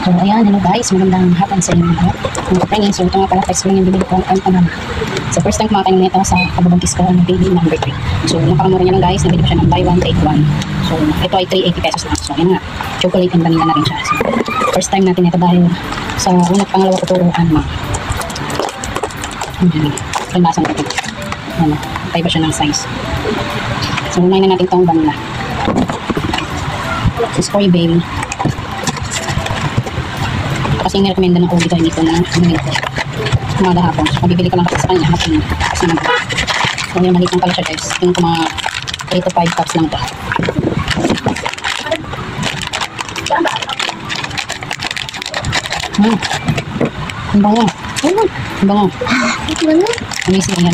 So, ayan, hello guys, magandang hapon sa inyo lahat. Mga kaprengi, so ito nga pala, text ko yung bibili ko ang panama. So, first time kumakain nito sa kababuntis ko, ang baby number 3. So, napakamura niya lang guys, nabili ko siya ng buy one, take one. So, ito ay 380 pesos lang. So, ayan nga, chocolate and vanilla na rin siya. So, first time natin ito dahil sa unang pangalawa ko turuan mo. Ang lasa nito. Ayan, tayo ba siya ng size. So, unahin na natin itong vanilla. This is for you, baby. Kasi nirekomenda ng OB dito na ito. Umaga hapon. So, mabibili ko lang kasi sa kanya. Kasi naman. So, yung maliit lang pala siya guys. Yung mga 3 to 5 cups lang ito. Ang bango. Ang bango. Amazing yan.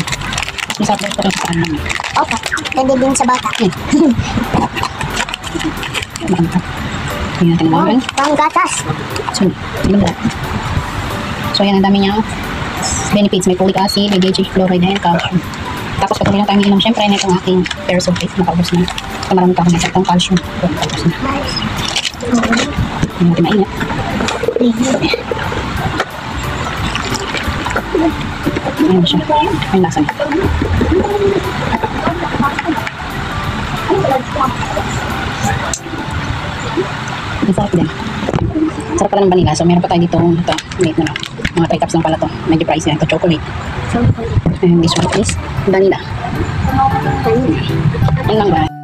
Isapos ko rin sa kanya. Opo. Pwede din sa bata. Makanta. Tingnan natin naman. Panggatas. So, ayan, ang dami niyang benefits. May folic acid, may DHA fluoride, and calcium. Tapos, patuloy lang tayo inom. Siyempre, na itong aking Persolate. Nakaubos na. Ito marami pa ako na itong calcium. Nakaubos na. Hindi natin mainit. Ayan siya. Ayan lasa niya. Masarap din. Sarap pala ng vanilla. So, meron pa tayo dito. Ito, wait na lang. Mga 3 cups lang pala to. Medyo pricey na ito. Chocolate. And this one is vanilla. Yan lang guys.